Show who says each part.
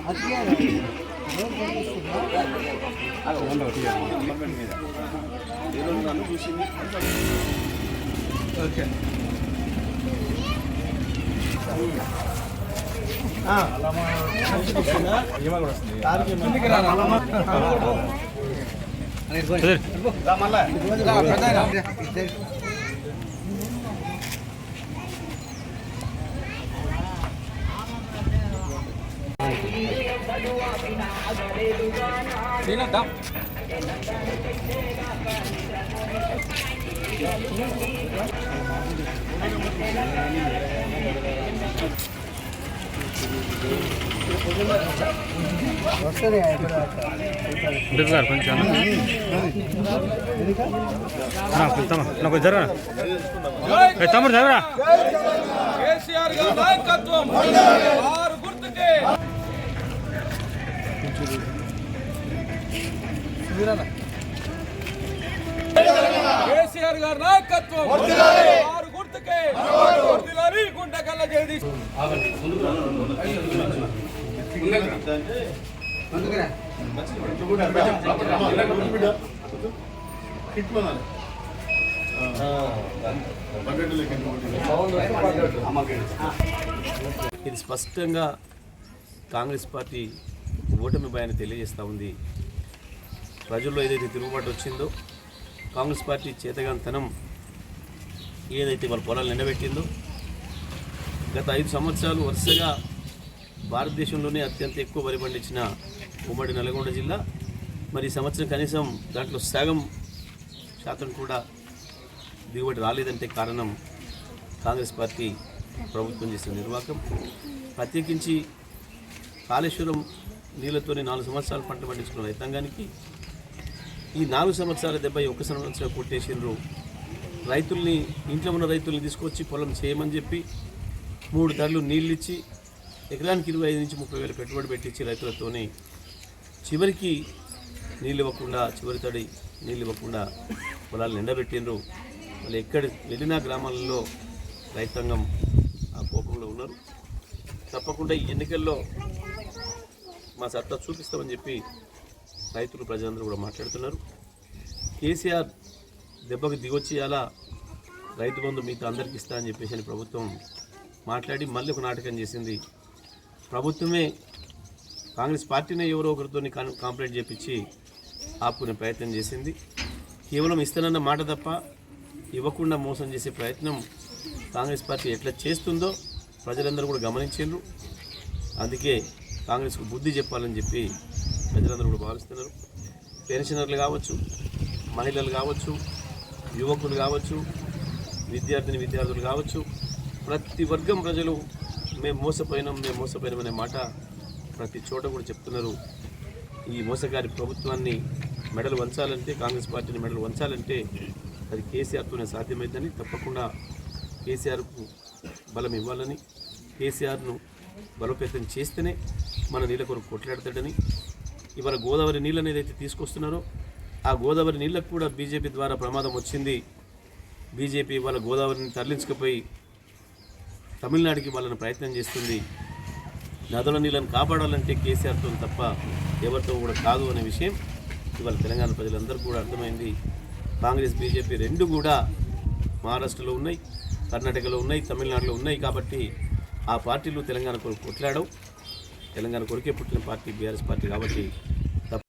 Speaker 1: Okay కొంచెం నాకు జరా తమ్ముడు జరా
Speaker 2: కేసీఆర్ గారి నాయకత్వం ఆరు గుర్తుకే కేసీఆర్ గారి నాయకత్వం ఆరు గుర్తుకే వర్ధిల్లాలి గుంటకల్ల జగదీష్
Speaker 3: ఇది స్పష్టంగా కాంగ్రెస్ పార్టీ ఓటమి భయాన్ని తెలియజేస్తూ ఉంది. ప్రజల్లో ఏదైతే తిరుగుబాటు వచ్చిందో, కాంగ్రెస్ పార్టీ చేతగాంతనం ఏదైతే వాళ్ళ పొలాలు నిండబెట్టిందో, గత 5 సంవత్సరాలు వరుసగా భారతదేశంలోనే అత్యంత ఎక్కువ వరి పండించిన ఉమ్మడి నల్గొండ జిల్లా, మరి ఈ సంవత్సరం కనీసం దాంట్లో సగం శాతం కూడా దిగుబడి రాలేదంటే కారణం కాంగ్రెస్ పార్టీ ప్రభుత్వం చేసిన నిర్వాహకం. ప్రత్యేకించి కాళేశ్వరం నీళ్లతోనే 4 సంవత్సరాలు పంట పండించుకున్న రైతాంగానికి ఈ 4 సంవత్సరాల దెబ్బ 1 సంవత్సరం కొట్టేసిండ్రు. రైతుల్ని, ఇంట్లో ఉన్న రైతుల్ని తీసుకొచ్చి పొలం చేయమని చెప్పి 3 తడులు నీళ్ళు ఇచ్చి ఎకరానికి 25 నుంచి 30 వేల పెట్టుబడి పెట్టించి రైతులతోనే చివరికి నీళ్ళు ఇవ్వకుండా, చివరి తడి నీళ్ళు ఇవ్వకుండా పొలాలు నిండబెట్టిండ్రు. వాళ్ళు ఎక్కడ వెళ్ళినా గ్రామాలలో రైతాంగం ఆ కోపంలో ఉన్నారు. తప్పకుండా ఈ ఎన్నికల్లో మా సత్తా చూపిస్తామని చెప్పి రైతులు, ప్రజలందరూ కూడా మాట్లాడుతున్నారు. కేసీఆర్ దెబ్బకు దిగొచ్చి అలా రైతు బంధు మిగతా అందరికి ఇస్తా అని చెప్పేసి ప్రభుత్వం మాట్లాడి మళ్ళీ ఒక నాటకం చేసింది. ప్రభుత్వమే కాంగ్రెస్ పార్టీనే ఎవరో ఒకరితో కాంప్లైంట్ చేపించి ఆపుకునే ప్రయత్నం చేసింది. కేవలం ఇస్తానన్న మాట తప్ప ఇవ్వకుండా మోసం చేసే ప్రయత్నం కాంగ్రెస్ పార్టీ ఎట్లా చేస్తుందో ప్రజలందరూ కూడా గమనించారు. అందుకే కాంగ్రెస్కు బుద్ధి చెప్పాలని చెప్పి ప్రజలందరూ కూడా భావిస్తున్నారు. పెన్షనర్లు కావచ్చు, మహిళలు కావచ్చు, యువకులు కావచ్చు, విద్యార్థులు కావచ్చు, ప్రతి వర్గం ప్రజలు మేము మోసపోయినామనే మాట ప్రతి చోట కూడా చెప్తున్నారు. ఈ మోసగారి ప్రభుత్వాన్ని మెడలు వంచాలంటే, కాంగ్రెస్ పార్టీని మెడలు వంచాలంటే అది కేసీఆర్తోనే సాధ్యమైందని, తప్పకుండా కేసీఆర్కు బలం ఇవ్వాలని, కేసీఆర్ను బలోపేతం చేస్తేనే మన నీళ్ళ కొరకు కొట్లాడతాడని, ఇవాళ గోదావరి నీళ్ళని ఏదైతే తీసుకొస్తున్నారో ఆ గోదావరి నీళ్ళకు కూడా బీజేపీ ద్వారా ప్రమాదం వచ్చింది. బీజేపీ ఇవాళ గోదావరిని తరలించకపోయి తమిళనాడుకి వాళ్ళని ప్రయత్నం చేస్తుంది. నదుల నీళ్ళను కాపాడాలంటే కేసీఆర్తో తప్ప ఎవరితో కూడా కాదు అనే విషయం ఇవాళ తెలంగాణ ప్రజలందరూ కూడా అర్థమైంది. కాంగ్రెస్, బీజేపీ రెండు కూడా మహారాష్ట్రలో ఉన్నాయి, కర్ణాటకలో ఉన్నాయి, తమిళనాడులో ఉన్నాయి. కాబట్టి ఆ పార్టీలు తెలంగాణ కొరకు కొట్లాడవు. తెలంగాణ కొరకే పుట్టిన పార్టీ బీఆర్ఎస్ పార్టీ. కాబట్టి